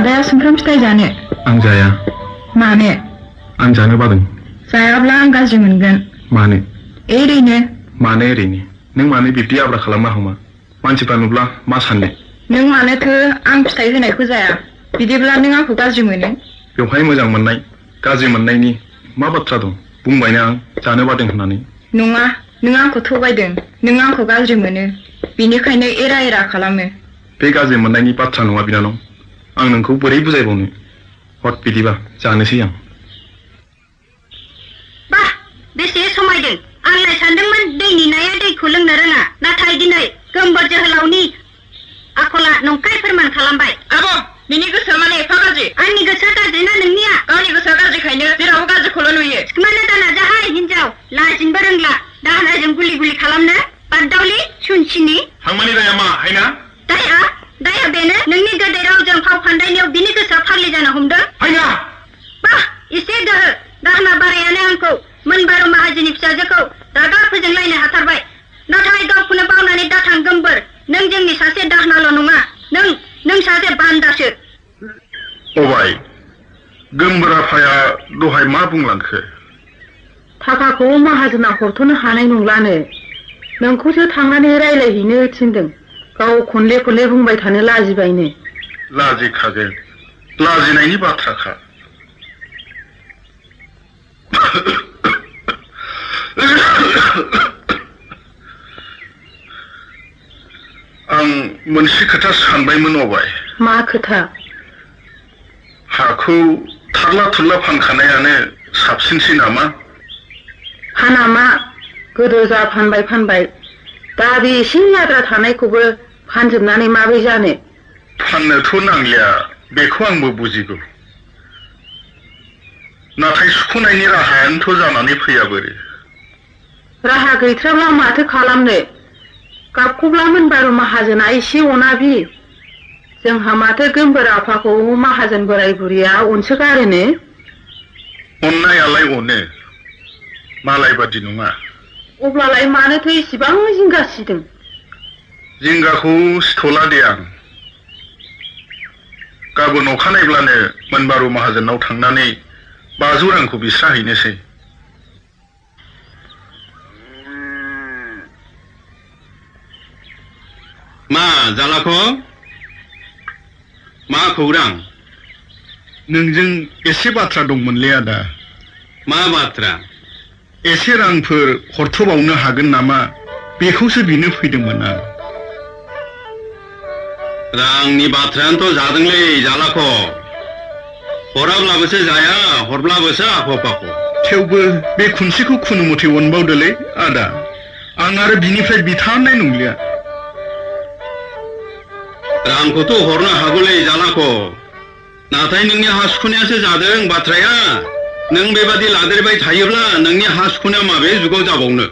आदाया सुमफ्राम फिथाइ जानो? आं जाया। मानो? आं जानो बादों। जायाब्ला आं गाज्रि मोनगोन। मानो? ओरैनो। मानो ओरैनो? नों मानो बिब्दि आब्रा खालामना हमा? मानसिफ्रा नुब्ला मा साननो? नों मानोथो आं फिथाइ होनायखौ जाया? बिदिब्ला नों आंखौ गाज्रि मोनो? बेवहाय मोजां मोननाय गाज्रि मोननायनि मा बाथ्रा दं? बुंबायना आं जानो बादों होननानै। नङा, नों आंखौ थगायदों। नों आंखौ गाज्रि मोनो, बिनिखायनो एरा एरा खालामो। बे गाज्रि मोननायनि बाथ्रा नङा बिनानाव। आं नोंखौ बोरै बुजायबावनो? हट बिदिबा जानोसै आं। बाह, बेसे समायदों। आंलाय सानदोंमोन दैनि नाया दैखौ लोंनो रोङा, नाथाय दिनै गोमबोर जोहोलावनि आखला नंखाय फोरमान खालामबाय। आब', बिनि गोसोआ माने एफा गाज्रि? आंनि गोसोआ गाज्रि ना नोंनिया? गावनि गोसोआ गाज्रिखायनो जेरावबो गाज्रिखौल' नुयो। सिखोमानो दाना जाहाय हिनजाव, लाजिनोबो रोंला। दाहोनाजों गुलि गुलि खालामनो बाददावलि सुनसिनि। थांमानि दाया मा हायना? दाया बेनो नोंनि गोदै रावजों फाव फान्दायनायाव बिनि गोसोआ फाग्लि जानो हमदों। हायना! बाह, एसे गोहो। दाहोना बारायानो आंखौ मोनबारु माहाजोननि फिसाजोखौ रागा फोजोंलायनो हाथारबाय। नाथाय गावखौनो बावनानै दाथां गोमबोर। नों जोंनि सासे दाहोनाल' नङा, नों सासे बान्दासो। अबाय, गोमबोर आफाया दहाय मा बुंलांखो? थाखाखौ माहाजोना हरथ'नो हानाय नंलानो। नोंखौसो थांनानै रायलायहैनो थिनदों। गाव खनले खनले बुंबाय थानो लाजिबायनो। लाजिखागोन, लाजिनायनि बाथ्राखा। आं मोनसे खोथा सानबायमोन अबाय। मा खोथा? हाखौ थारला थुरला फानखानायानो साबसिनसै नामा? फानामा, गोदो जा फानबाय। दा बे एसे आद्रा थानायखौबो फानजोबनानै माबोरै जानो? फाननोथ' नांलिया, बेखौ आंबो बुजिगौ। नाथाय सुख'नायनि राहायानोथ' जानानै फैया बोरो? राहा गैथ्राब्ला माथो खालामनो? गाबखौब्ला मोनबारु माहाजोना एसे अनाबि। जोंहा माथो गोमबोर आफाखौ माहाजोन बोराय बुरिया अनसोगारोनो? अननायालाय अनो, मालाय बादि नङा। अब्लालाय मानोथो इसिबां जिंगासिदों? जिंगाखौ सिथ'ला दे आं। गाबोन अखानायब्लानो मोनबारु माहाजोनाव थांनानै 500 रांखौ बिस्राहैनोसै। मा जालाख'? मा खौरां? नोंजों एसे बाथ्रा दंमोनलै आदा। मा बाथ्रा? एसे रांफोर हरथ'बावनो हागोन नामा, बेखौसो बिनो फैदोंमोन आं। रांनि बाथ्रायानोथ' जादोंलै जालाख'। हराब्लाबोसो जाया, हरब्लाबोसो आख' फाख'। थेवबो बे खुनसेखौ खुनु मथे अनबावदोलै आदा। आं आरो बिनिफ्राय बिथारनाय नंलिया। रांखौथ' हरनो हागौलै जालाख', नाथाय नोंनि हा सुख'नायासो जादों बाथ्राया। नों बेबादि लादेरबाय थायोब्ला नोंनि हा सुख'नाया माबे जुगाव जाबावनो?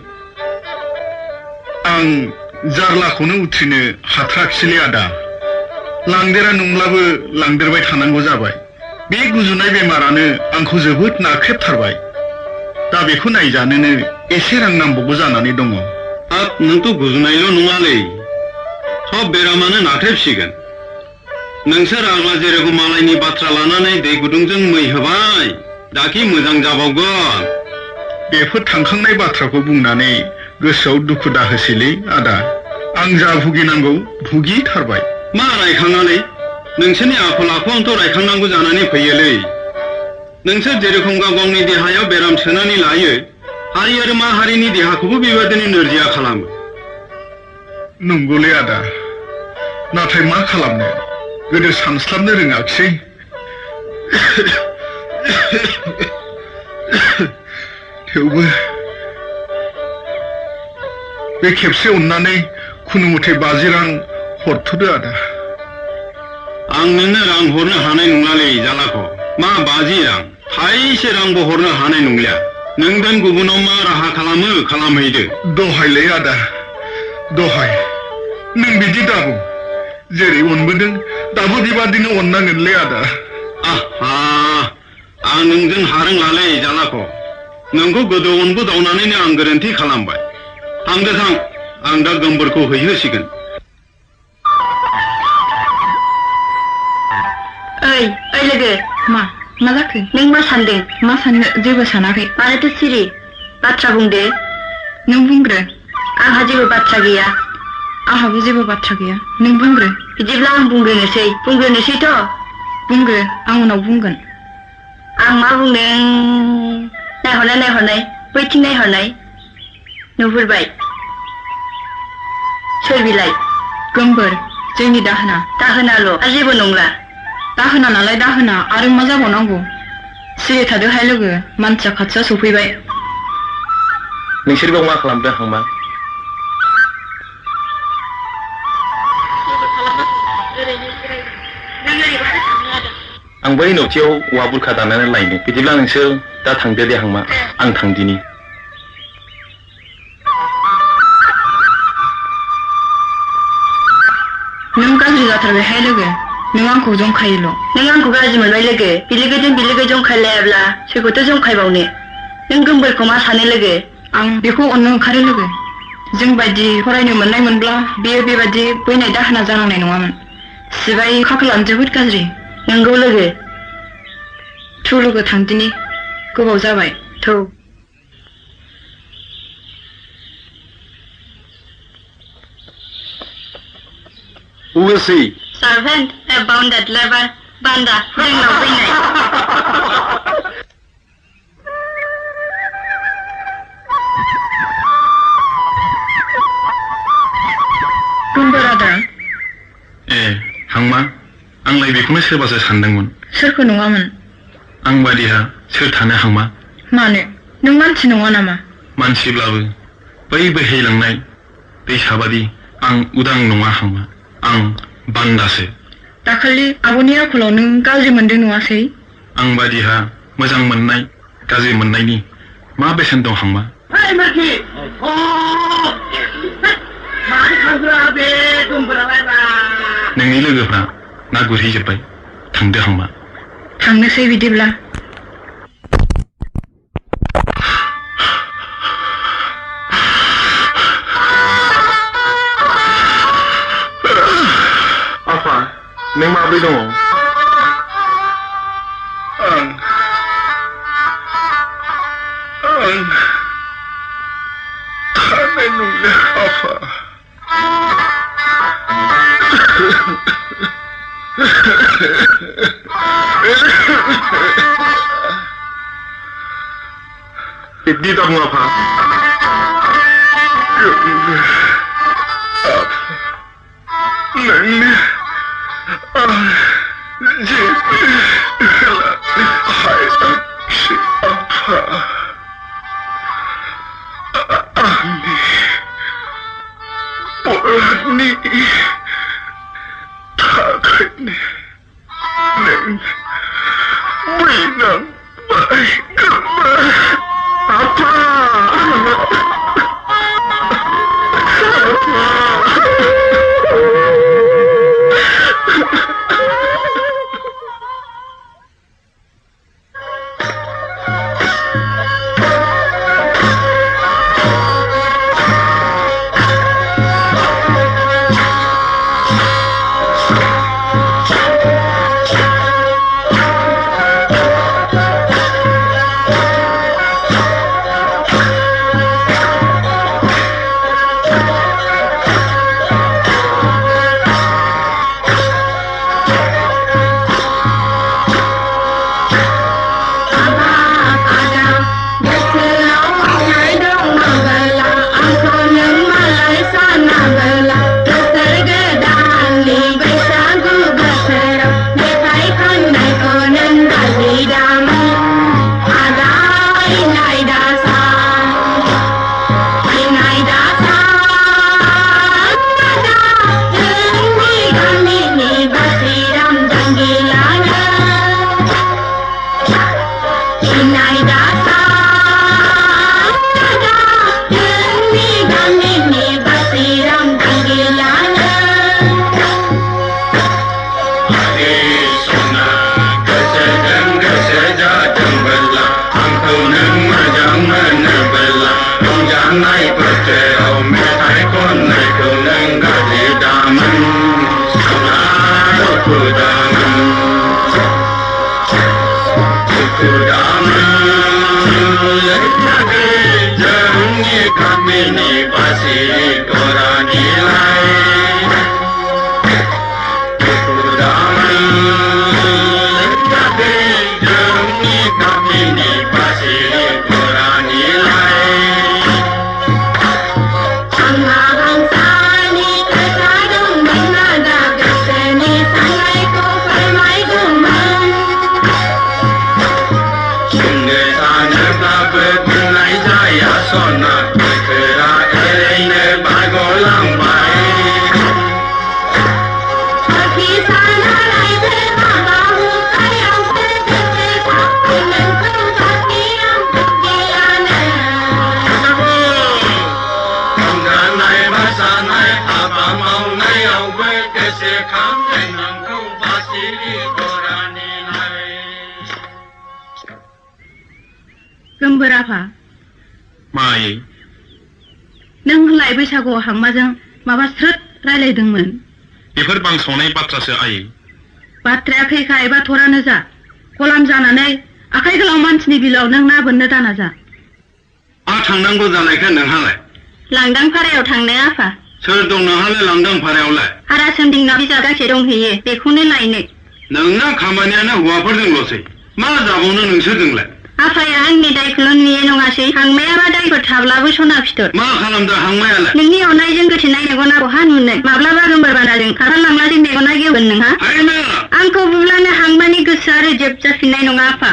आं जारलाखौनो उथ्रिनो हाथाराखिसैलै आदा। लांदेरा नंब्लाबो लांदेरबाय थानांगौ जाबाय। बे गुजुनाय बेमारानो आंखौ जोबोद नाख्रेबथारबाय। दा बेखौ नायजानोनो एसे रां नांबावगौ जानानै दङ। हाब, नोंथ' गुजुनायल' नङालै, सब बेरामानो नाख्रेबसिगोन। नोंसोर आग्ला जेरखम मालायनि बाथ्रा लानानै दै गुदुंजों मै होबाय, दाखि मोजां जाबावगोन। बेफोर थांखांनाय बाथ्राखौ बुंनानै गोसोआव दुखु दाहोसैलै आदा। आं जा भुगिनांगौ भुगिथारबाय। मा रायखाङालै? नोंसोरनि आखल आखुआनोथ' रायखांनांगौ जानानै फैयोलै। नोंसोर जेरखम गाव गावनि देहायाव बेराम सोनानै लायो, हारि आरो माहारिनि देहाखौबो बेबादिनो नोरजिया खालामो। नंगौलै आदा, नाथाय मा खालामनो, गोदो सानस्लाबनो रोङाखिसै। थेवबो बे खेबसे अननानै खुनु मथे 50 रां हरथ'दो आदा। आं नोंनो रां हरनो हानाय नंलालै जालाख'। मा 50 रां? थाइसे रांबो हरनो हानाय नंलिया। नों दोन गुबुनाव मा राहा खालामो खालामहैदो। दहायलै आदा, दहाय। नों बिदि दाबुं। जेरै अनबोदों दाबो बेबादिनो अननांगोनलै आदा। आहा, आं नोंजों हारोंलालै जालाख'। नोंखौ गोदो अनबोदावनानैनो आं गोरोन्थि खालामबाय। थांदो थां, आं दा गोमबोरखौ हैहोसिगोन। ओइ लोगो मा जाखो? नों मा सानदों? मा साननो जेबो सानाखै। मानोथो सिरि? बाथ्रा बुंदो। नों बुंग्रो। आंहा जेबो बाथ्रा गैया। आंहाबो जेबो बाथ्रा गैया, नों बुंग्रो। बिदिब्ला आं बुंग्रोनोसैथ'। बुंग्रो, आं उनाव बुंगोन। आं मा बुंदों? नायहरनाय बैथिं नायहरनाय। नुहुरबाय? सोर बिलाय? गोमबोर, जोंनि दाहोना। दाहोनाल' आरो जेबो नंला? दाहोना नालाय दाहोना, आरो मा जाबावनांगौ? सिरि थादोहाय लोगो, मानसिया खाथियाव सफैबाय। नोंसोर बेयाव मा खालामदों हांमा? आं बै न'थियाव औवा बुरखा दाननानै लायनो। बिदिब्ला नोंसोर दा थांदो दे हांमा, आं थांदिनि। नों गाज्रि जाथारबायहाय लोगो, नों आंखौ जंखायोल'। नों आंखौ गाज्रि मोनबाय लोगो? बिलोगो जंखायलायाब्ला सोरखौथो जंखायबावनो? नों गोमबोरखौ मा सानो लोगो? आं बेखौ अननो ओंखारो लोगो। जों बायदि फरायनो मोननाय मोनब्ला बेयो बेबायदि बैनाय दाहोना जानांनाय नङामोन। सिबाय खाफालानो जोबोद गाज्रि। नंगौ लोगो। थु लोगो थांदिनि, गोबाव जाबाय। थौ। Who will see? Servant, a bounded lever, banda, जोंनाव फैनाय। गोमबोर आदा। हांमा, आंलाय बेखौनो सोरबासो सानदोंमोन। सोरखौ नङामोन? आं बादिहा सोर थानो हांमा? मानो? नों मानसि नङा नामा? मानसिब्लाबो बै बोहैलांनाय दैसाबादि आं उदां नङा हांमा। आं बान्दासो। दाखालि आब'नि आखलाव नों गाज्रि मोनदों नङासै? आं बादिहा मोजां मोननाय गाज्रि मोननायनि मा बेसेन दं हांमा? नोंनि लोगोफ्रा ना गुरहैजोब्बाय, थांदो हांमा। थांनोसै बिदिब्ला। आफा, नों माब्रै दङ? आं थानाय नंला आफा। बिदि दं आफा। नोंनो हायाखिसै आफा। आंनि बर'नि थाखायनो नों बैनांबाय गोमा आफा। जोंनि गामिनि बासि गरानिलाय दुखु दामोन जोंनि गामिनि बासि गरानिलाय आंहा हांसानि खोथा दंमोन आदा गोसोनि साननायखौ फोरमायदोंमोन बुंनो सानोब्लाबो बुंनाय जाया सना बोथोरा ओरैनो बारग'लांबाय सखि सानालायबो माबा हुखायावसो गोसोखांबाय नोंखौ सखि आं बुजियानो रंजानाय बाजानाय हाबा मावनायावबो गोसोखाङो नोंखौ बासिरि गरानिलाय गोमबोर आफा मायै नों होनलाय बैसागुआव हांमाजों माबा स्रोद रायलायदोंमोन बेफोर बांसावनाय बाथ्रासो आयै बाथ्राया खैखा एबा थरानो जा गलाम जानानै आखाइ गोलाव मानसिनि बिलाव नों ना बोननो दाना जा आ थांनांगौ जानायखौ नोंहालाय लांदां फारायाव थांनो आफा सोर दं नोंहालाय लांदां भारायावलाय हारासोन्दिंनाव बिजाब गांसे दंहैयो बेखौनो लायनो नोंना खामानियानो हौवाफोरजोंल'सै मा जाबावनो नोंसोरजोंलाय आफाया आंनि दायखौल' नुयो नङासै हांमायाबा दायफोर थाब्लाबो सना फिथर मा खालामदों हांमायालाय नोंनि अननायजों गोथेनाय मेगना बहा नुनो माब्लाबा गोमबोर बान्दाजों खारलांब्लासो मेगना गेवगोन नोंहा हायना आंखौ बुब्लानो हांमानि गोसोआ रोजोब जाफिननाय नङा आफा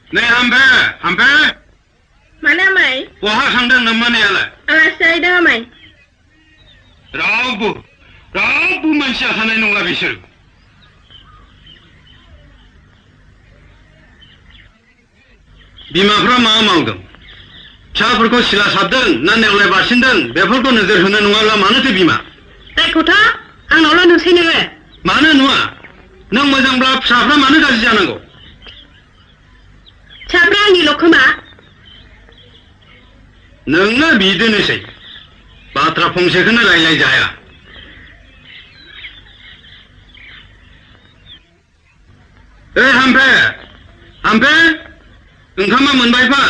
नै हाम्फे मानो आमाय बहा थांदों नोम्मानियालाय आलासि जाहैदों आमाय रावबो मानसिया थानाय नंला बिसोर बिमाफ्रा मा मावदों फिसाफोरखौ सिला साबदों ना नेवलाय बारसिनदों बेफोरखौ नोजोर होनो नङाब्ला मानोथो बिमा दायखौथ' आंनावल' नुसै नोङो मानो नुवा नों मोजांब्ला फिसाफ्रा मानो गाज्रि जानांगौ फिसाफ्रा आंनिल' खोमा नोंना बिदिनोसै बाथ्रा फंसेखौनो रायलाय जाया हाम्फे ओंखामा मोनबायबा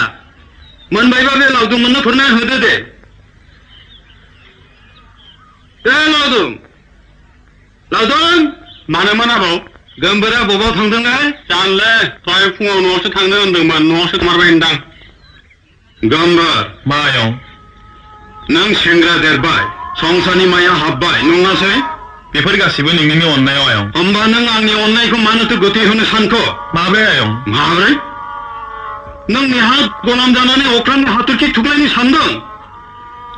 बे लावदुम मोननो खुरना होदो दे लावदुम मानो मोनाबाव गोमबोरा बबाव थांदोंलाय जानले दहाय फुङाव न'आवसो थांनो होनदोंमोन न'आवसो थांमारबाय होनदां गोमबोर मायाव नों सेंग्रा देरबाय संसारनि माया हाबबाय नङासै बेफोर गासिबो नोंनिनो अननायाव आयं होमबा नों आंनि अननायखौ मानोथो गोथै होनो सानखो माब्रै आयं माब्रै नों नेहा गलाम जानानै अख्रांनि हाथरखि थुग्लायनो सानदों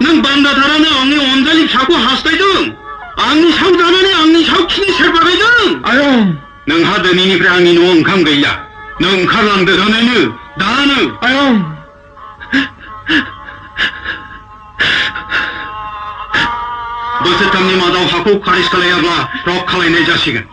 नों बान्दाथारानो आंनि अनजालि फिसाखौ हास्थायदों आंनि साव जानानै आंनि साव खिनि सेरबागायदों आयं नोंहा दिनैनिफ्राय आंनि न'आव ओंखाम गैला नों ओंखारलांदो दानो आयं बोसोरथामनि मादाव हाखौ खारिज खालायाब्ला रक खालायनाय जासिगोन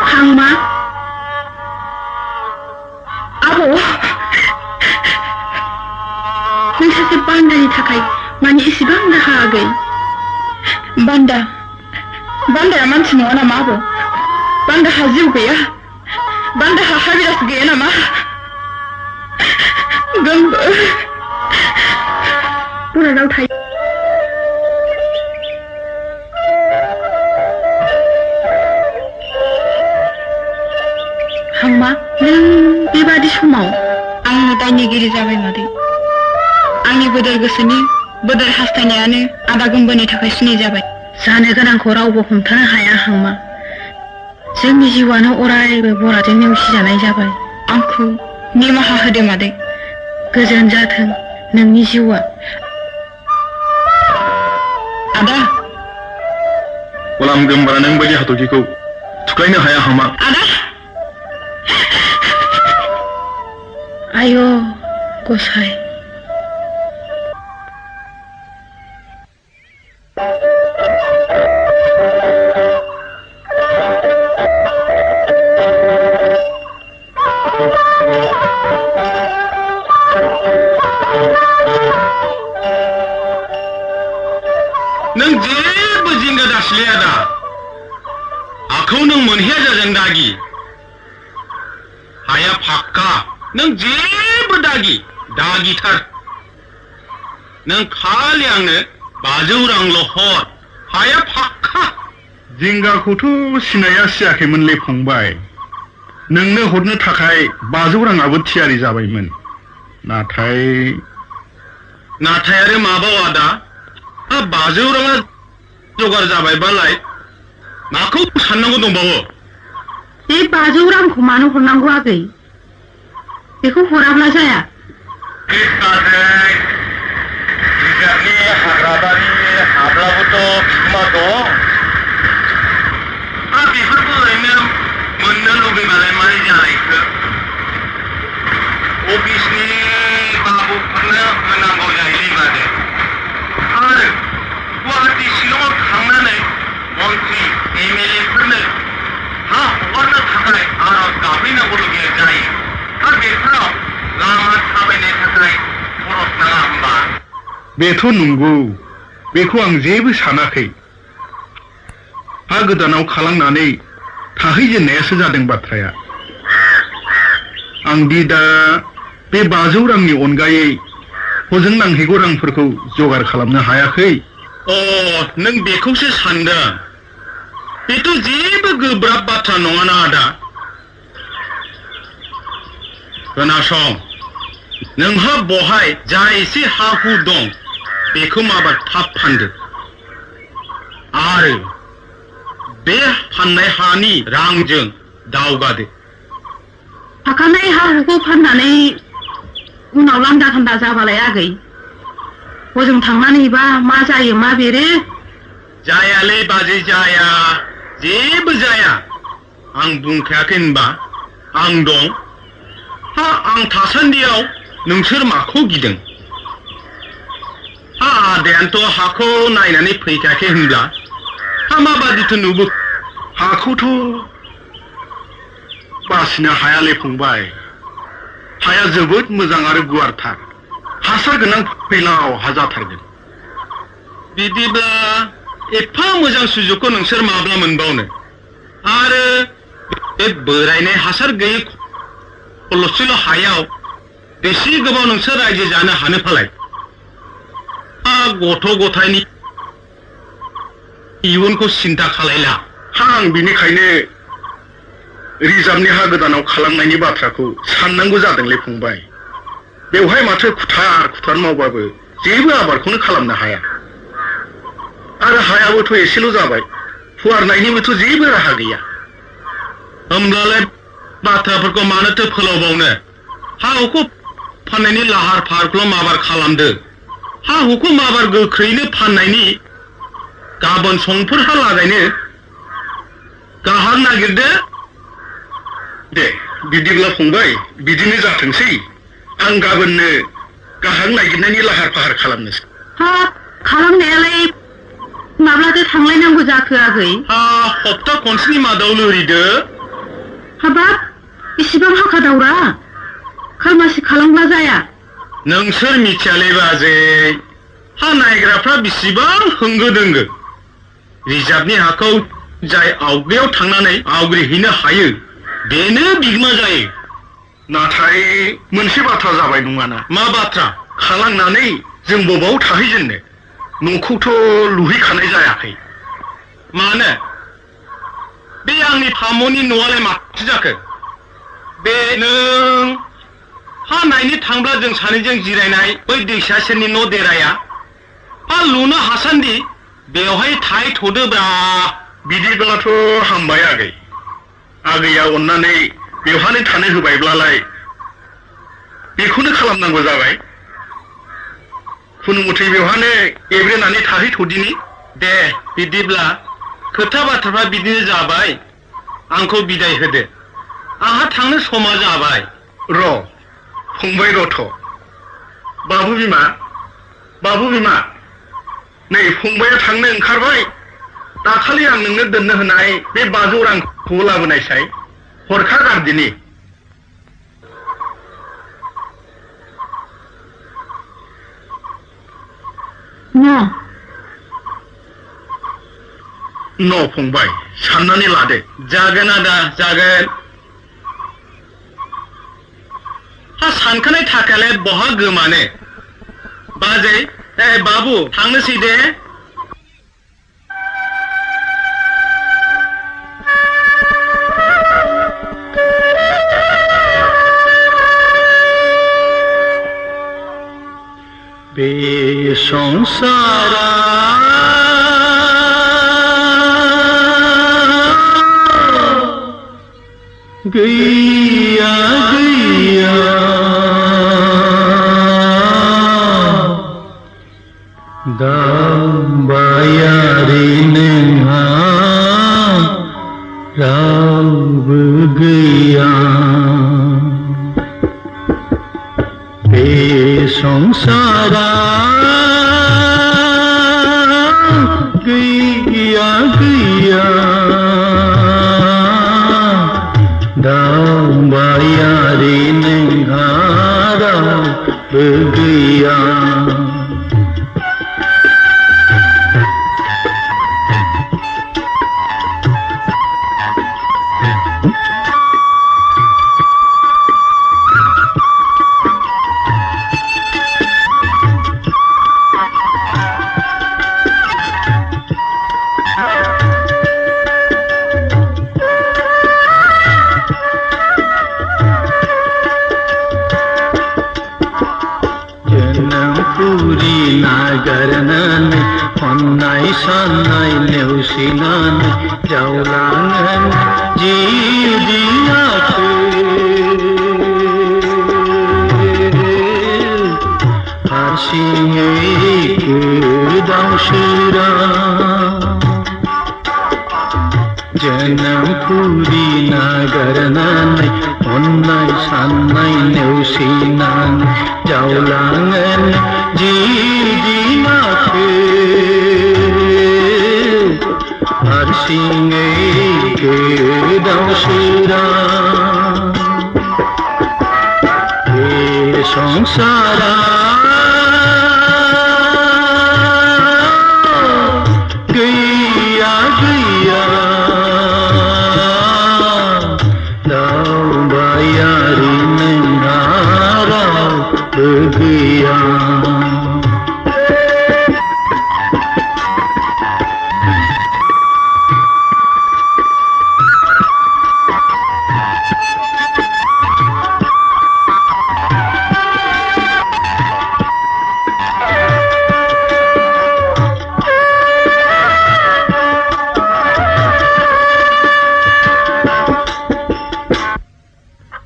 हांमा आब' नों सासे बान्दानि थाखाय माने एसेबां राहा आगै बान्दाया मानसि नङा नामा आब' बान्दाहा जिउ गैया बान्दाहा हाबिरास गैया नामा बरादाव थायो हांमा नों बेबादि समाव आंनो दायनिगिरि जाबाय मादै आंनि बोदोर गोसोनि बोदोर हास्थायनायानो आदा गोमबोरनि थाखाय सिनि जाबाय जानो गोनांखौ रावबो हमथानो हाया हांमा जोंनि जिउआनो अरायबो बरादजों नेवसिजानाय जाबाय आंखौ निमाहा होदो मादै गोजोन जाथों नोंनि जिउआ आदा गलाम गोमबोरा नों बायदि हाथरखिखौ थुख्लायनो हाया हामा आदा आय' गसाय नों मोनहैया जाजों दागि हाया फाक्का नों जेबो दागिथार नों खालि आंनो 500 रांल' हर हाया फाक्का जिंगाखौथ' सिनाया सियाखैमोनलै फंबाय नोंनो हरनो थाखाय 500 राङाबो थियारि जाबायमोन नाथाय आरो माबाव आदा 500 राङा जगार जाबायबालाय माखौ साननांगौ दंबावो बे 500 रांखौ मानो हरनांगौ आगै बेखौ हराब्ला जाया बिजाबनि हाग्राबारि हाब्लाबोथ' बिगोमा दं बेफोरखौ ओरैनो मोननो लुबैबालाय मारै जानायखो अफिसनि बाबुफोरनो होनांगौ जाहैबाय मादे आरो गुवाहाटि शिलंआव थांनानै मन्त्रि MLA फोरनो हा हगारनो थाखाय आरज गाबहैनांगौल'गिया जायो आरो बेफोराव लामा थाबायनो थाखाय खरस नाङा होमबा बेथ' नंगौ बेखौ आं जेबो सानाखै हा गोदानाव खालांनानै थाहैजेननायासो जादों बाथ्राया आं दि दा बे 500 रांनि अनगायै हजों नांहैगौ रांफोरखौ जगार खालामनो हायाखै नों बेखौसो सानदों बेथ' जेबो गोब्राब बाथ्रा नङाना आदा खोनासं नोंहा बहाय जा एसे हा हु दं बेखौ माबा थाब फानदो आरो बे फाननाय हानि रांजों दावगादो थाखानाय हा हुखौ फाननानै उनाव लांदा खान्दा जाबालाय आगै हजों थांनानैबा मा जायो मा बेरो जायालै बाजै जाया जेबो जाया आं बुंखायाखै होनबा आं दं आं थासान्दियाव नोंसोर माखौ गिदों आदायानोथ' हाखौ नायनानै फैखायाखै होनब्ला माबादिथो नुबो हाखौथ' बासिनो हायालै फंबाय हाया जोबोद मोजां आरो गुवारथार हासार गोनां फैलाव हा जाथारगोन बिदिब्ला एफा मोजां सुजुगखौ नोंसोर माब्ला मोनबावनो आरो बे बोरायनाय हासार गैयै खलसेल' हायाव बेसे गोबाव नोंसोर रायजो जानो हानो फालाय गथ' गथायनि इयुनखौ सिन्था खालायला आं बिनिखायनो रिजार्भनि हा गोदानाव खालामनायनि बाथ्राखौ साननांगौ जादोंलै फंबाय बेवहाय माथो खुथार मावबाबो जेबो आबादखौनो खालामनो हाया आरो हायाबोथ' एसेल' जाबाय फुवारनायनिबोथ' जेबो राहा गैया होमब्लालाय बाथ्राफोरखौ मानोथो फोलावबावनो हा हुखौ फाननायनि लाहार फाहारखौल' माबार खालामदो हा हुखौ माबार गोख्रैनो फाननायनि गाबोन समफोरहालागैनो गाहार नागिरदो दे बिदिब्ला फंबाय बिदिनो जाथोंसै आं गाबोननो गाहार नागिरनायनि लाहार फाहार खालामनोसै खालामनायालाय माब्लाथो थांलायनांगौ जाखो आगै हप्ता खनसेनि मादाव लोरिदो हाबाब इसिबां हाखा दावरा खालमासि खालामब्ला जाया नोंसोर मिथियालै बाजै हा नायग्राफ्रा बेसेबां होंगो दोंगो रिजार्भनि हाखौ जाय आवगायाव थांनानै आवग्रिहैनो हायो बेनो बिगोमा जायो नाथाय मोनसे बाथ्रा जाबाय नङाना मा बाथ्रा खालांनानै जों बबाव थाहैजेननो न'खौथ' लुहैखानाय जायाखै मानो बे आंनि फामनि न'आलाय माथो जाखो बे नों हा नायनो थांब्ला जों सानैजों जिरायनाय बै दैसा सेरनि न' देराया लुनो हासान्दि बेवहाय थाहैथ'दोब्रा बिदिब्लाथ' हामबाय आगैया अननानै बेवहायनो थानो होबायब्लालाय बेखौनो खालामनांगौ जाबाय खुनु मथे बेवहायनो एब्रेनानै थाहैथ'दिनि दे बिदिब्ला खोथा बाथ्राफ्रा बिदिनो जाबाय आंखौ बिदाय होदो आंहा थांनो समा जाबाय र' फंबाय रथ' बाबु बिमा नै फंबाया थांनो ओंखारबाय दाखालि आं नोंनो दोननो होनाय बे 500 रांखौ लाबोनायसाय हरखा गारदिनि न' फंबाय साननानै लादो जागोन आदा जागोन हा सानखानाय थाखायालाय बहा गोमानो बाजै बाबु थांनोसै दे बे संसारा गैया गैया दाबायारि नोंहा रावबो गैया बे संसारा गैया गैया दाबायारि नोंहा रावबो गैया पुरी नागारनानै खन्नाय साननाय नेवसिनानै जावलाङो जिउ दिनाखौ हारसिङै गोदाव सोराव जोनोम पुरी नागारनानै खन्नाय साननाय नेवसिनानै जावलाङो जिउ दिनाखौ हारसिङै गोदाव सोराव बे संसारा गैया गैया दावबायारि नोंहा रावबो गैया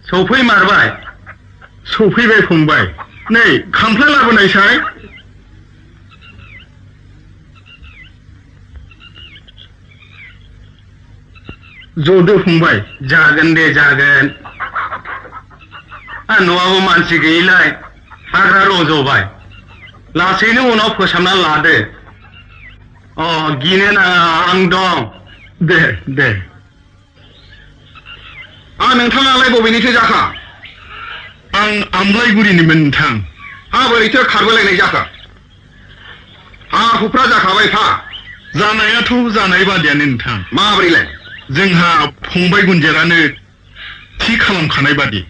सफैमारबाय सफैबाय फंबाय नै खामफ्लाय लाबोनायसाय जदो फंबाय जागोन दे जागोन न'आबो मानसि गैयिलाय हाग्रा रज'बाय लासैनो उनाव फोसाबना लादो गिनो नाङा आं दं दे दे नोंथाङालाय बबेनिथो जाखा आं आमलायगुरिनिमोन नोंथां बोरैथो खारबोलायनाय जाखो हा हुफ्रा जाखाबाय फा जानायाथ' जानाय बादियानो नोंथां माबोरैलाय जोंहा फंबाय गुनजेरानो थि खालामखानाय बादि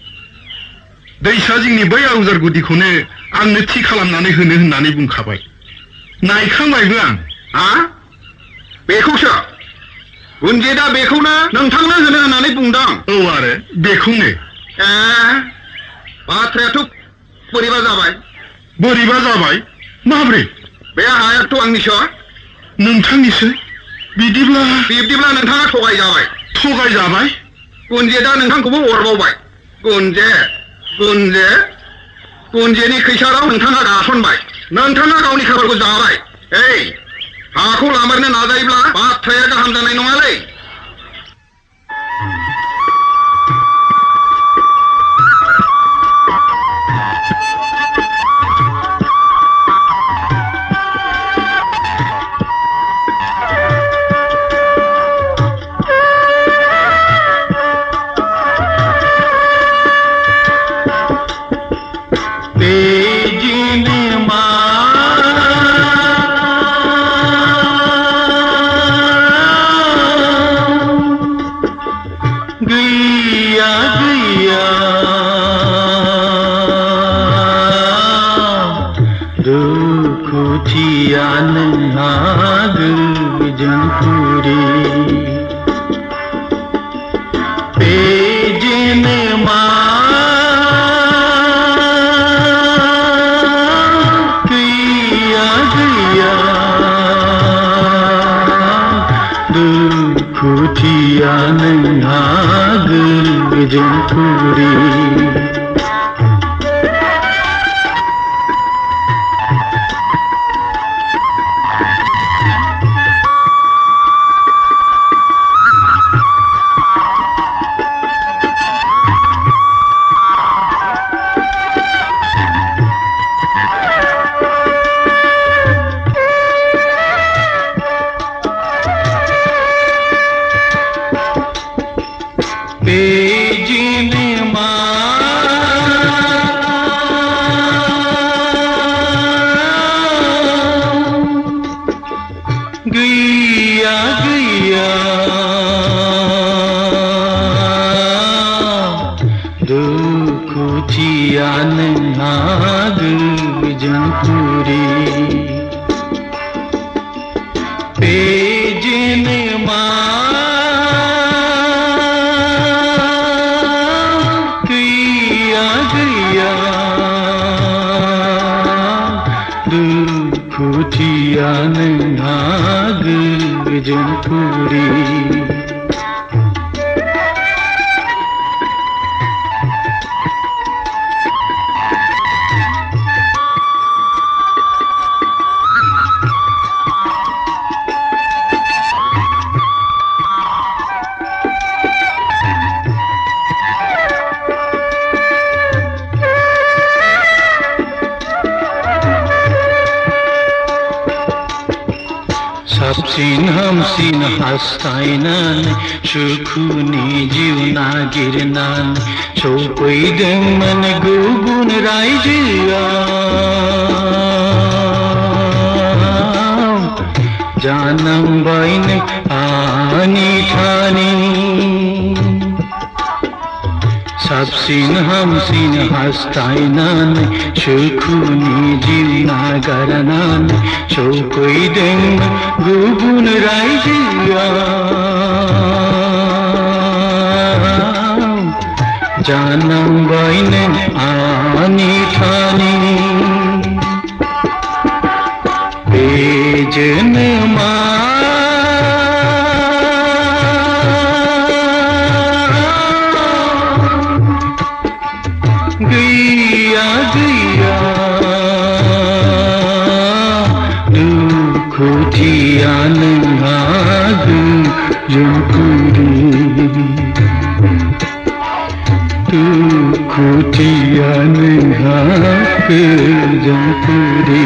दैसा जोंनि बै आवजार गुदिखौनो आंनो थि खालामनानै होनो होननानै बुंखाबाय नायखांबायबो आं बेखौसो गुनजेदा बेखौनो नोंथांनो होनो होननानै बुंदों औ आरो बेखौनो बाथ्रायाथ' बोरैबा जाबाय माब्रै बे हायाथ' आंनिसो नोंथांनिसो बिदिब्ला नोंथाङा थगायजाबाय गुनजेदा नोंथांखौबो अरबावबाय गुनजेनि खैसाराव नोंथाङा गासनबाय नोंथाङा गावनि खाफालखौ जाबाय हाखौ लामारनो नाजायोब्ला बाथ्राया गाहाम जानाय नङालै गैया गैया दुखुथिया नोंहा गोजोनपुरि बे जेनेमा गैया गैया दुखुथिया नोंहा गोजोनपुरि गैया गैया दुखुथिया नोंहा गोजोनपुरि बे जेनेमा गैया गैया दुखुथिया नोंहा गोजोनपुरि साबसिन हामसिन हास्थायनानै सुखुनि जिउ नागिरनानै सफैदोंमोन गुबुन रायजोआव जानांबाय नों आनि थानि साबसिन हामसिन हास्थायनानै सुखुनि जिउ नागारनानै सफैदोंमोन गुबुन रायजोआव जानांबाय नों आनि थानि बे जोनोमा गैया गैया दुखुथिया नोंहा गोजोनपुरि दुखुथिया नोंहा गोजोनपुरि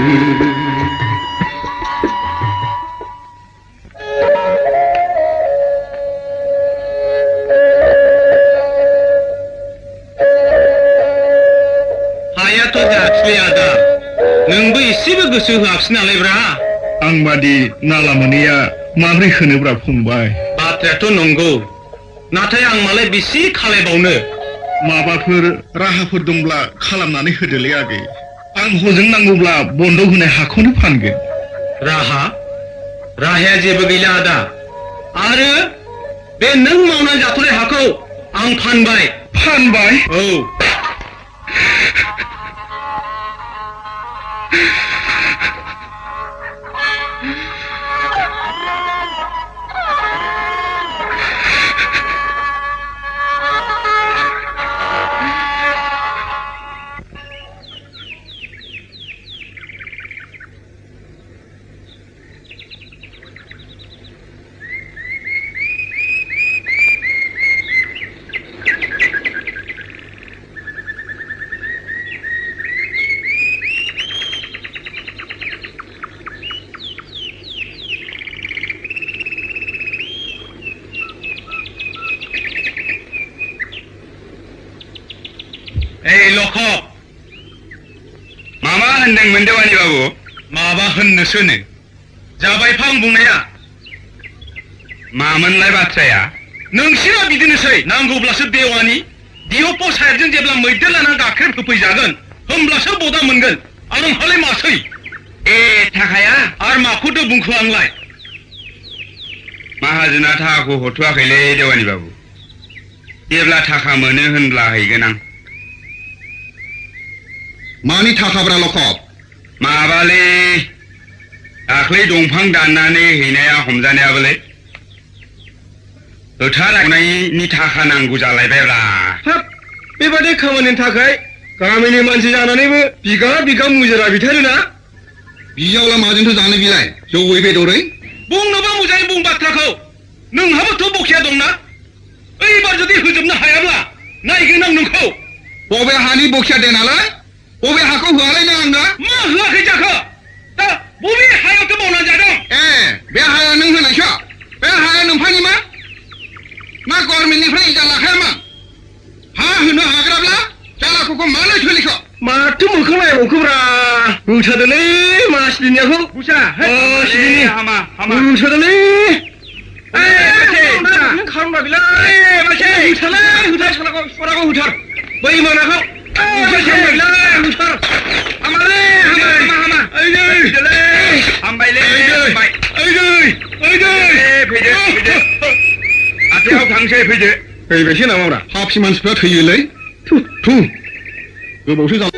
हायाथ' जायाखिलै आदा नोंबो एसेबो गोसो होआखिसै नालायब्रा आं बादि नाला मोनैया माब्रै होनोब्रा फंबाय बाथ्रायाथ' नंगौ नाथाय आं मालाय बेसे खालायबावनो माबाफोर राहाफोर दंब्ला खालामनानै होदोलै आगै आं हजों नांगौब्ला बन्द होनाय हाखौनो फानगोन राहाया जेबो गैला आदा आरो बे नों मावनानै जाथ'नाय हाखौ आं फानबाय औ लख' माबा होनदोंमोन देवानि बाबु माबा होननोसोनो जाबाय फां बुंनाया मामोनलाय बाथ्राया नोंसिना बिदिनोसै नांगौब्लासो देवानि दिहप साहेबजों जेब्ला मैदेर लाना गाखेर होफैजागोन होमब्लासो बदा मोनगोन आंहालाय मासै ए थाखाया आर माखौथो बुंखो आंलाय माहाजोना थाखाखौ हरथ'वाखैलै देवानि बाबु जेब्ला थाखा मोनो होनब्ला हैगोन आं मानि थाखाब्रा लखब माबालै दाख्लै दंफां दाननानै हैनाया हमजानायाबोलै होथारनायनि थाखा नांगौ जालायबायब्रा हाब बेबादि खामानिनि थाखाय गामिनि मानसि जानानैबो बिगा बिगा मुजिरा बिथारोना बियावला माजोंथो जानो बिलाय जौयै बेदरै बुंनोबा मोजाङै बुं बाथ्राखौ नोंहाबोथ' बखिया दंना ओइबार जुदि होजोबनो हायाब्ला नायगोन आं नोंखौ बबे हानि बखिया दे नालाय बबे हाखौ होआलायनो आंनो मा होआखै जाखो दा बबे हायावथो मावनानै जादों ए बे हाया नों होनायसो बे हाया नोंफानि मा गभर्नमेन्टनिफ्राय इजा लाखाया मा हा होनो हाग्राब्ला जालाखौ मानो सोलिखो माथो मोखां नायबावखोब्रा होथारदोलै मासलिनियाखौ बुसा मासलिनि हामा हामा होथारदोलै खालामबा बिलाय मासे होथार सालाखौ सराखौ होथार बै मानाखौ होथार हामालै हामा हामबायलै फैदो आथियाव थांसै फैदो फैबायसो नामाब्रा हाफि मानसिफ्रा थैयोलै थु गोबावसो जा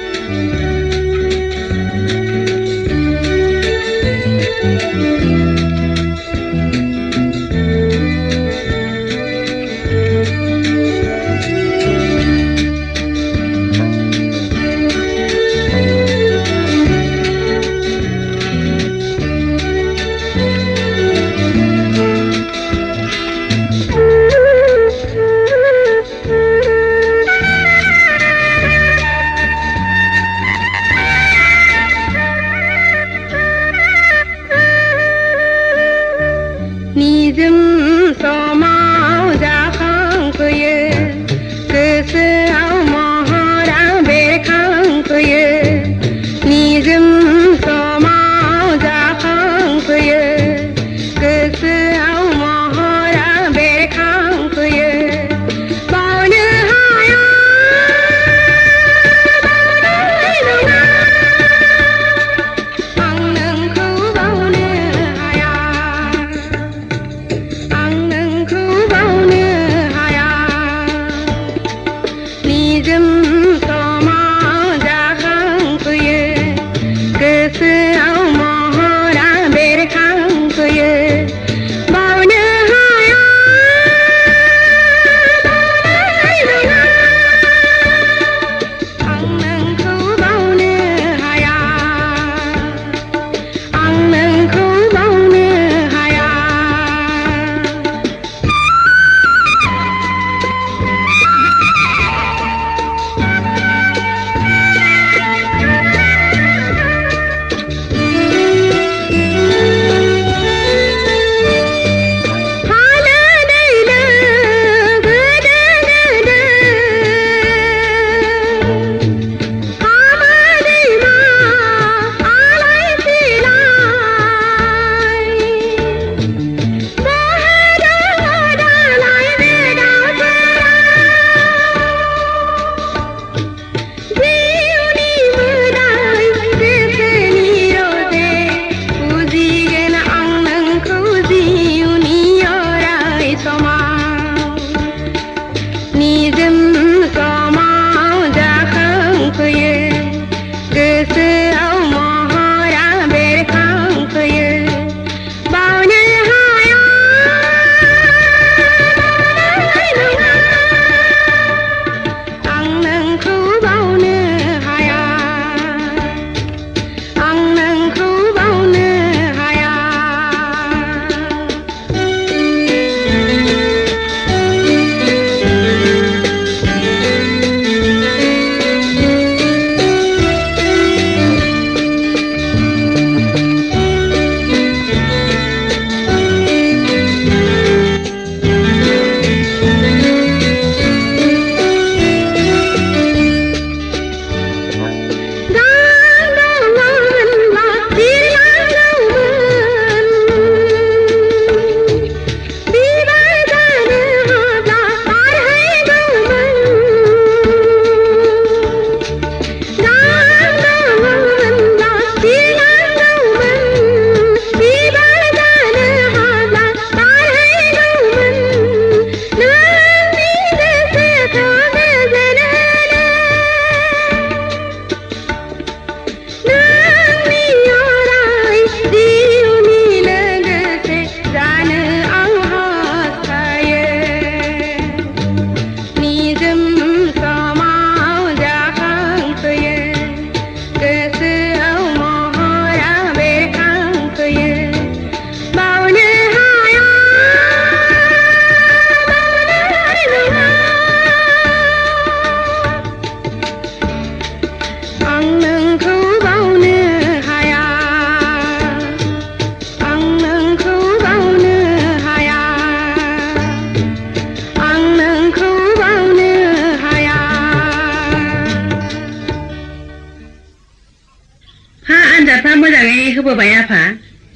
होबोबाय आफा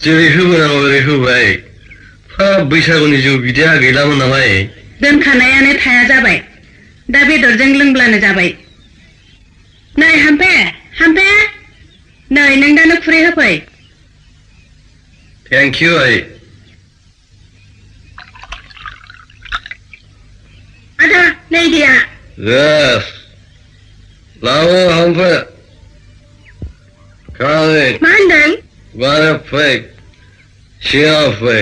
जेरै होबोनांगौ ओरै होबाय बैसागुनि जौ बिदैया गैलामोन नालाय दोनखानायानो थाया जाबाय दा बेदरजों लोंब्लानो जाबाय नै हाम्फे हाम्फे नै नों दानो खुरै होफै थेंक इउ आइ आदा नै गैया Yes. Lawo hampa. Kali. मा होनदों Mana fake. Siapa?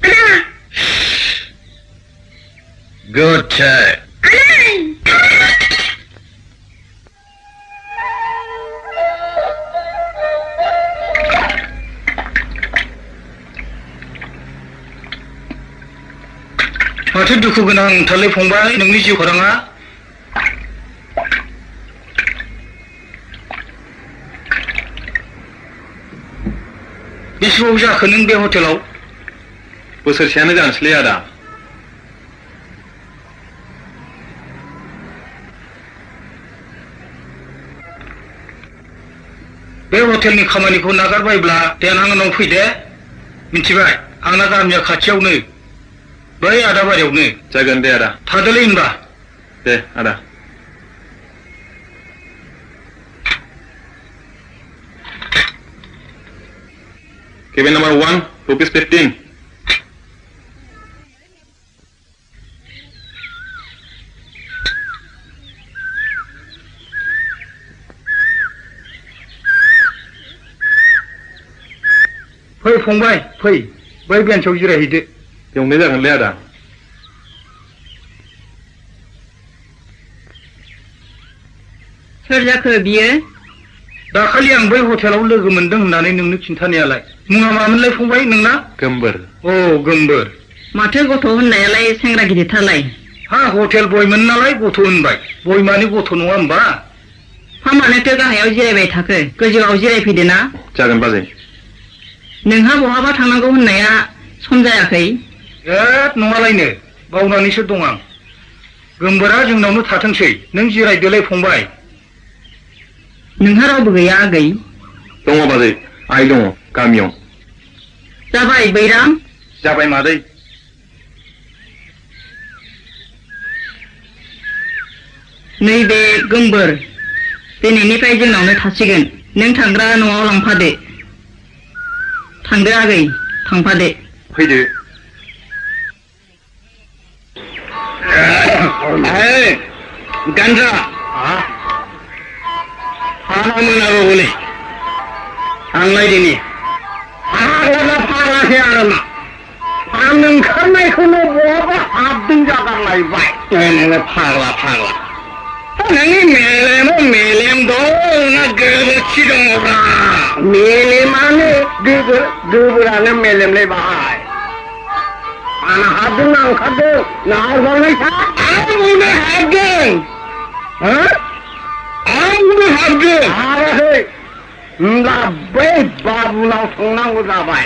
आदा Good time. माथो दुखु गोनां थारलै फंबाय नोंनि जिउ खौराङा बेसेबां जाखो नों बे हटेलाव बोसोरसेयानो जानोसैलै आदा बे हटेलनि खामानिखौ नागारबायब्ला देनां आंनाव फैदे मिथिबाय आंना गामिया खाथियावनो बै आदा बारियावनो जागोन दे आदा थादोलै होनबा दे आदा केबिन नम्बर 1 रुपिस 15 फै फंबाय फै बै बेन्सआव जिरायहैदो बेयावनो जागोनलै आदा सोर जाखो बियो दाखालि आं बै हटेलाव लोगो मोनदों होननानै नोंनो खिन्थानायालाय मुङा मामोनलाय फंबाय नोंना गोमबोर औ गोमबोर माथो गथ' होननायालाय सेंग्रा गिदिरथारलाय हा हटेल बयमोन नालाय गथ' होनबाय बय माने गथ' नङा होमबा फामानोथो गाहायाव जिरायबाय थाखो गोजौआव जिरायफैदो ना जागोन बाजै नोंहा बहाबा थांनांगौ होननाया सम जायाखै नङालायनो बावनानैसो दं आं गोमबोरा जोंनावनो थाथोंसै नों जिरायदोलाय फंबाय नोंहा रावबो गैया आगै दङ बाजै आइ दङ गामियाव जाबाय बैराम जाबाय मादै नैबे गोमबोर दिनैनिफ्राय जोंनावनो थासिगोन नों थांग्रा न'आव लांफादो थांदो आगै थांफादो फैदो गान्जा हाना मोनाबो हले आंलाय दिनै फाग्लासै आरो मा आं ओंखारनायखौनो बहाबा हाबदों जागारलायबाय नोङो फाग्ला फाग्ला नोंनि मेलेमाव मेलेम दं ना गोबोरखि दङब्रा मेलेमानो गोबोरानो मेलेमलै बाहाय आं हाबदों ना ओंखारदों ना हरबावनायसा आं बुंनो हाबदों आं बुंनो हाबदों हाबाखै होमब्ला बै बाबुनाव थांनांगौ जाबाय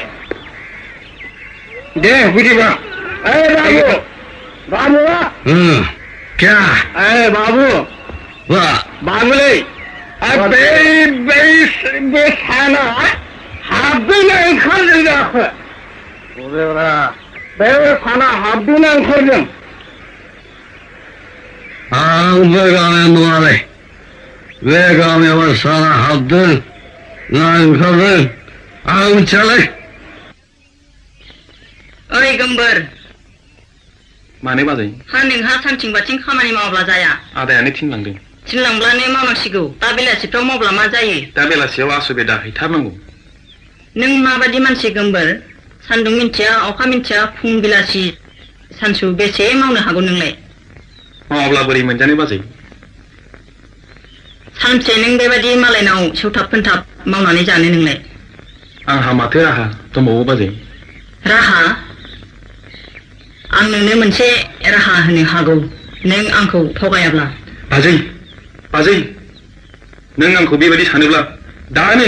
दे बिदिबा बाबु बाबुआ क्या बाबु बाबुलै बे साना हाबदों ना ओंखारदों जाखो बे साना हाबदों ना ओंखारदों आंबो गामियाव नङालै बे गामियाव साना हाबदों ना ओंखारदों आं मिथियालै ओइ गोमबोर मानो बाजै हा नोंहा सानथिं बाथिं खामानि मावाब्ला जाया आदायानो थिनलांदों थिनलांब्लानो मावनांसिगौ दा बेलासिफ्राव मावब्ला मा जायो दा बेलासियाव असुबिदा हैथारनांगौ नों माबादि मानसि गोमबोर सान्दुं मिन्थिया अखा मिन्थिया फुं बेलासि सानसु बेसे मावनो हागौ नोंलाय मावाब्ला बोरै मोनजानो बाजै सानसे नों बेबादि मालायनाव सेवथाब फोनथाब मावनानै जानो नोंलाय आंहा माथो राहा दंबावो बाजै राहा आं नोंनो मोनसे राहा होनो हागौ नों आंखौ थगायाब्ला बाजै बाजै नों आंखौ बेबायदि सानोब्ला दानो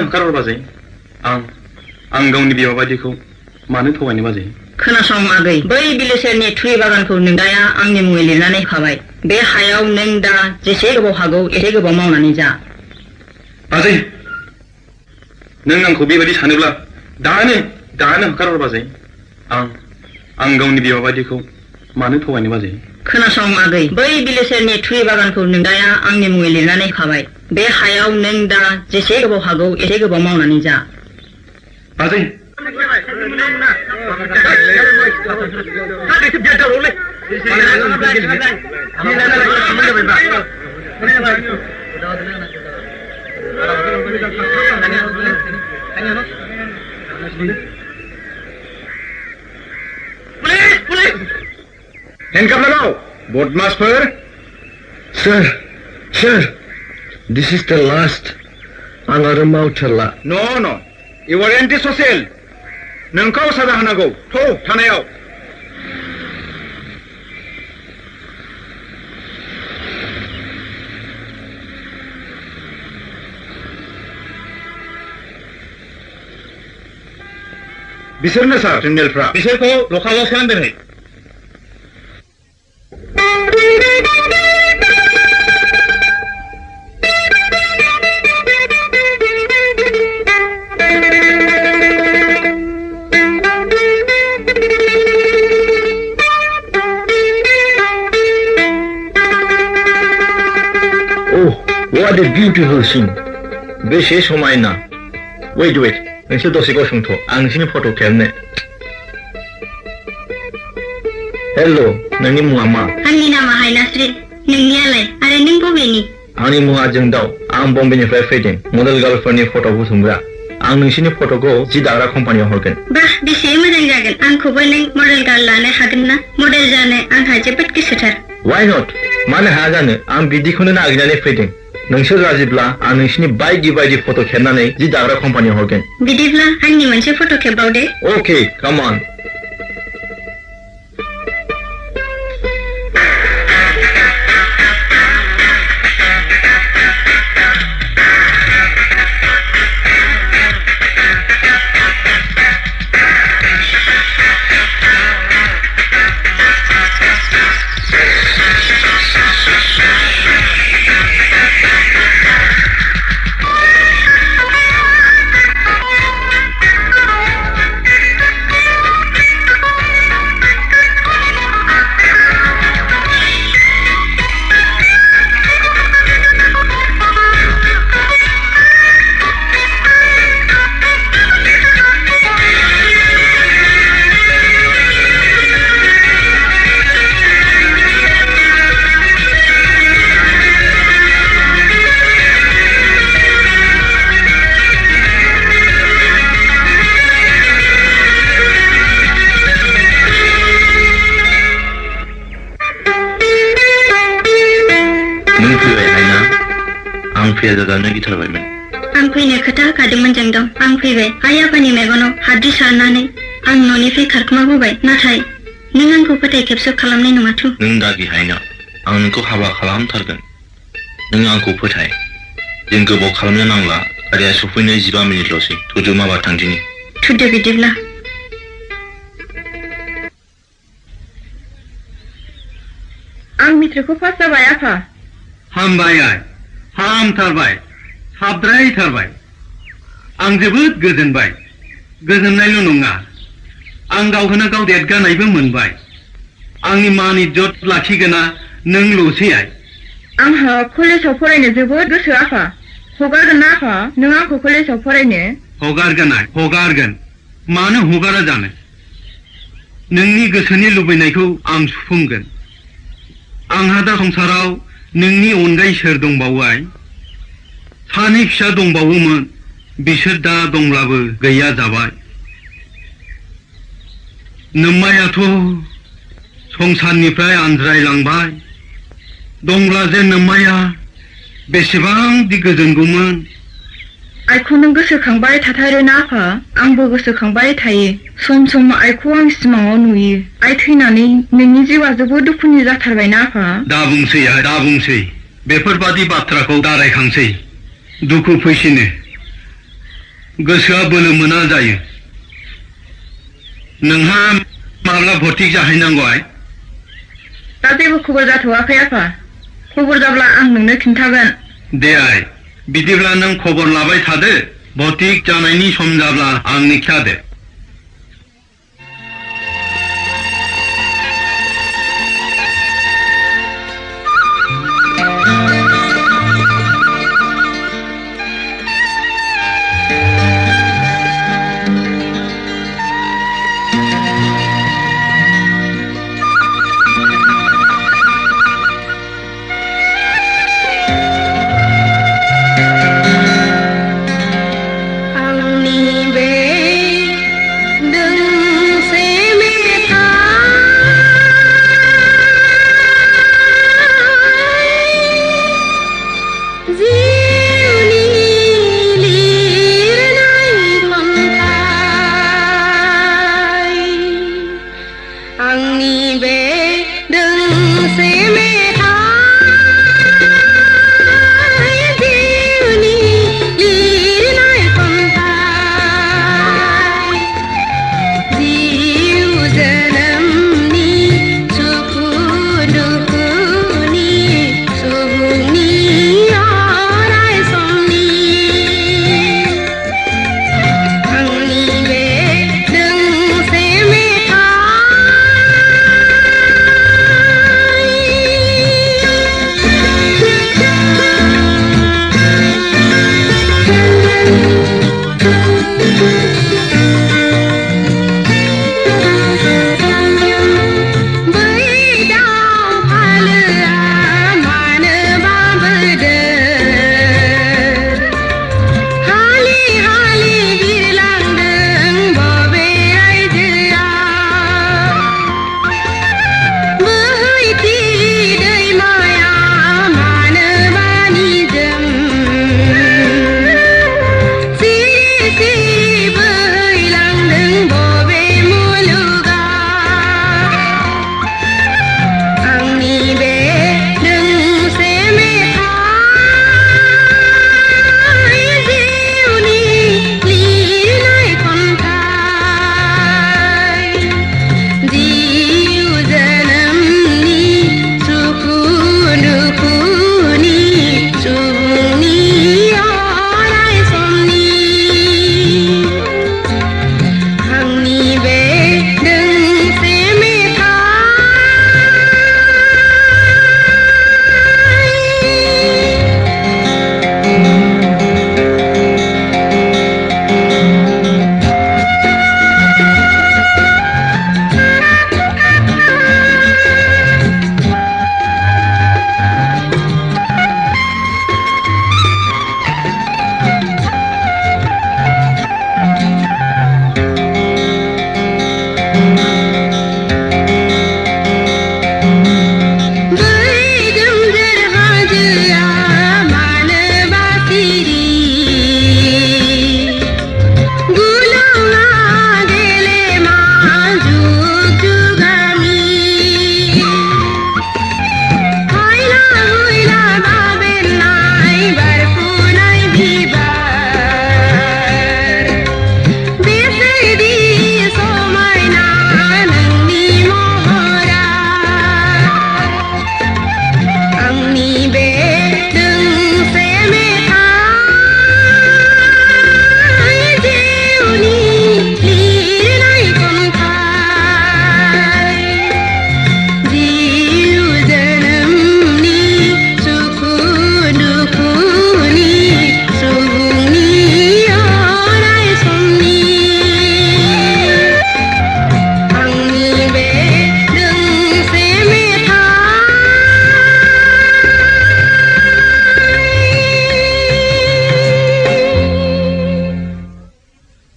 होखारहर बाजै आं गावनि बिमा बायदिखौ मानो थगायनो बाजै खोनासं आगै बै बिलो सेरनि थुरि बागानखौ नोंदाया आंनि मुङै लिरनानै होखाबाय बे हायाव नों दा जेसे गोबाव हागौ एसे गोबाव मावनानै जा बाजै नों आंखौ बेबायदि सानोब्ला दानो होखारहर बाजै आं गावनि बिमा बायदिखौ मानो थगायनो बाजै खोनासं आगै बै बिलेसेरनि थुरि बागानखौ नोंदाया आंनि मुङै लिरनानै होखाबाय बे हायाव नों दा जेसे गोबाव हागौ एसे गोबाव मावनानै जा बाजै Handcuff लगाओ बदमाशफोर Sir, this is the last. आं आरो मावथारला No, you are antisocial. नोंखौ साजा होनांगौ थानायाव बिसोरनो सार क्रिमिनेलफ्रा बिसोरखौ लकालाव सोनानै दोनहै What a beautiful scene. बेसे समायना. Wait. नोंसोर दसे गसंथ' आं नोंसोरनि फट' खेबनो. हेलौ, नोंनि मुङा मा? आंनि नामा हायनास्रि नोंनियालाय आरो नों बबेनि? आंनि मुङा जोंदाव आं बम्बेनिफ्राय फैदों मडेल गार्लफोरनि फट' बुथुमग्रा आं नोंसोरनि फट'खौ जि दाग्रा कम्पानियाव हरगोन बाह बेसे मोजां जागोन आंखौबो नों मडेल गार्ल लानो हागोन ना मडेल जानो आंहा जोबोद गोसोथार Why not? मानो हाया जानो आं बिदिखौनो नागिरनानै फैदों नोंसोर राजिब्ला आं नोंसोरनि बायदि फट' खेबनानै जि दाग्रा कम्पानियाव हरगोन बिदिब्ला आंनि मोनसे फट' खेबबावदे Okay, come on. आं फैनो खोथा होखादोंमोन जोंदाव आं फैबाय आइ आफानि मेगनाव हाद्रि सारनानै आं न'निफ्राय खारखोमाबोबाय नाथाय नों आंखौ फोथाय खेबस' खालामनाय नङाथ' नों दागि हायना आं नोंखौ हाबा खालामथारगोन नों आंखौ फोथाय जों गोबाव खालामनो नांला गारिया सफैनो 15 मिनिटल'सै थुदो माबा थांदिनि थुदो बिदिब्ला आं मेट्रिकखौ पास जाबाय आफा हामबाय आइ हामथारबाय हाबद्रायथारबाय आं जोबोद गोजोनबाय गोजोननायल' नङा आं गावखौनो गाव देरगानायबो मोनबाय आंनि मान इज्जत लाखिगोना नोंल'सै आइ आंहा कलेजाव फरायनो जोबोद गोसो आफा हगारगोन ना आफा नों आंखौ कलेजाव फरायनो हगारगोन आइ हगारगोन मानो हगारा जानो नोंनि गोसोनि लुबैनायखौ आं सुफुंगोन आंहा दा संसाराव नोंनि अनगायै सोर दंबावो आइ सानै फिसा दंबावोमोन बिसोर दा दंब्लाबो गैया जाबाय नोम्मायाथ' संसारनिफ्राय आनज्रायलांबाय दंब्ला जे नोम्माया बेसेबांदि गोजोनगौमोन आइखौ नों गोसोखांबाय थाथारो ना आफा आंबो गोसोखांबाय थायो सम आइखौ आं सिमाङाव नुयो आइ थैनानै नोंनि जिउआ जोबोद दुखुनि जाथारबाय ना आफा दा बुंसै बेफोरबादि बाथ्राखौ दारायखांसै दुखु फैसिनो गोसोआ बोलो मोना जायो नोंहा माब्ला भर्ति जाहैनांगौ आइ दा जेबो खबर जाथ'वाखै आफा खबर जाब्ला आं नोंनो खिन्थागोन दे आइ बिदिब्ला नों खबर लाबाय थादो बटिक जानायनि सम जाब्ला आंनो खिथादो।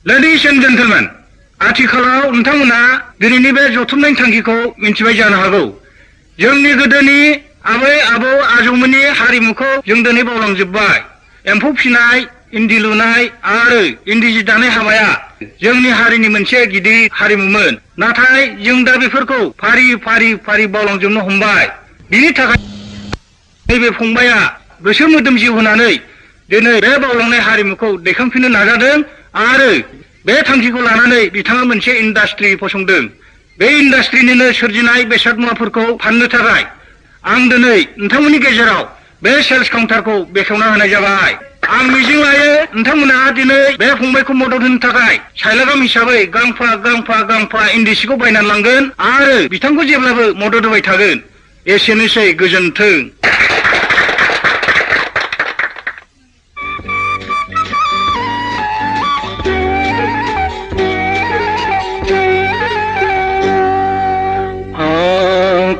Ladies and gentlemen, आथिखालाव नोंथांमोना दिनैनि बे जथुमनायनि थांखिखौ मिन्थिबाय जानो हागौ। जोंनि गोदोनि आबै आबौ आजौमोननि हारिमुखौ जों दिनै बावलांजोब्बाय। एम्फौ फिनाय, इन्दि लुनाय आरो इन्दि जि दानाय हाबाया जोंनि हारिनि मोनसे गिदिर हारिमुमोन। नाथाय जों दा बेफोरखौ फारि फारि फारि बावलांजोबनो हमबाय। बिनि थाखाय नैबे फंबाया गोसो मोदोम जिउ होनानै दिनै बे बावलांनाय हारिमुखौ दैखांफिननो नाजादों आरो बे थांखिखौ लानानै बिथाङा मोनसे इन्डास्ट्रि फसंदों। बे इन्डास्ट्रिनिनो सोरजिनाय बेसाद मुवाफोरखौ फाननो थाखाय आं दिनै नोंथांमोननि गेजेराव बे सेल्स काउन्टारखौ बेखेवना होनाय जाबाय। आं मिजिं लायो नोंथांमोना दिनै बे फंबायखौ मदद होनो थाखाय सायलागाम हिसाबै गांफा इन्दि सिखौ बायनानै लांगोन आरो बिथांखौ जेब्लाबो मदद होबाय थागोन। एसेनोसै, गोजोन्थों।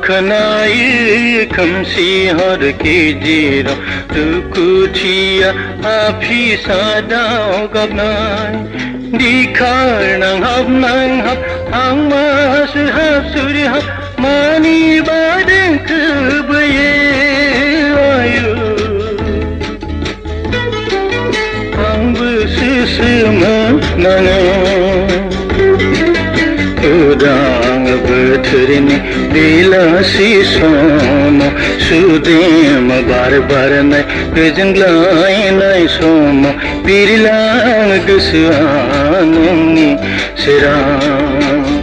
खोनायो खोमसि हर गेजेराव दुखुथिया आफिसादाव गाबनाय दिखार नांहाब आं मासुर हाब मानि बादों खोबोयो आयु आंबो सुसुमनानै उदां बोथोरनि बेलासि समाव सुदेम बार बारनाय गोजोनग्लायनाय समाव बिरलां गोसोआ नोंनि सेराव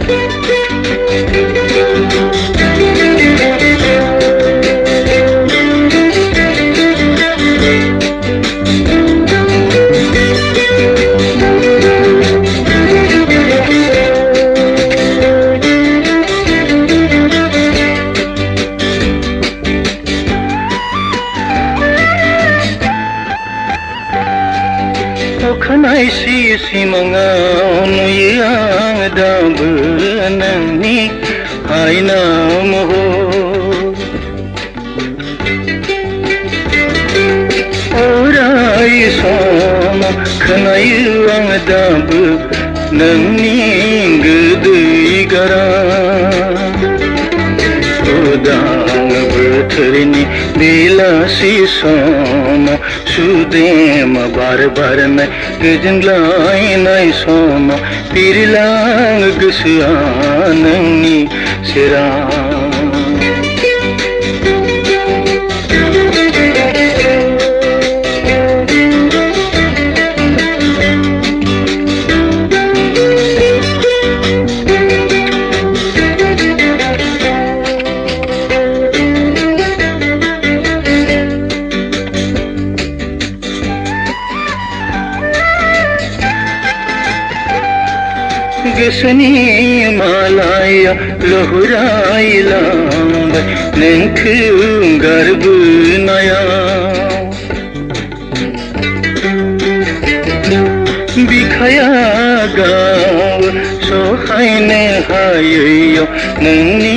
अखानाय सिमाङाव नुयो आं दाबो नोंनि आयना महर अराय समाव खोनायो आं दाबो नोंनि गोदै गारां उदां बोथोरनि बेलासि समाव सुदेम बार बारनाय गोजोनग्लायनाय समाव बिरलां गोसोआ नोंनि सेराव गोसोनि मालाया लहरायलांबाय नोंखौ गारबोनायाव बिखाया गाव सहायनो हायैयाव नोंनि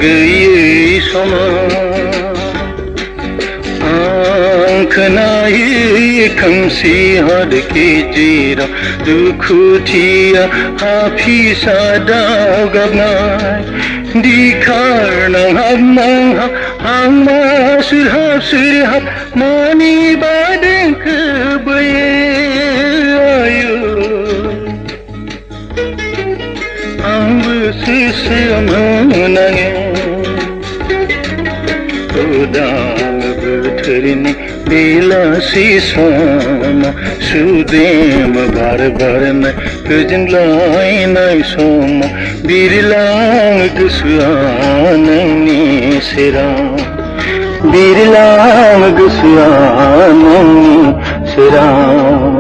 गैयै समाव खोनायो खोमसि हर गेजेराव दुखुथिया हाफिसादाव गाबनाय दिखार नांहाब आं मासुर हाब मानि बादों खोबोयो आयु आंबो सुसुमनाङो उदां बोथोरनि बेलासि समाव सुदेम बार बारनाय गोजोनग्लायनाय समाव बिरलां गोसोआ नोंनि सेराव बिरलां गोसोआ नोंनि सेराव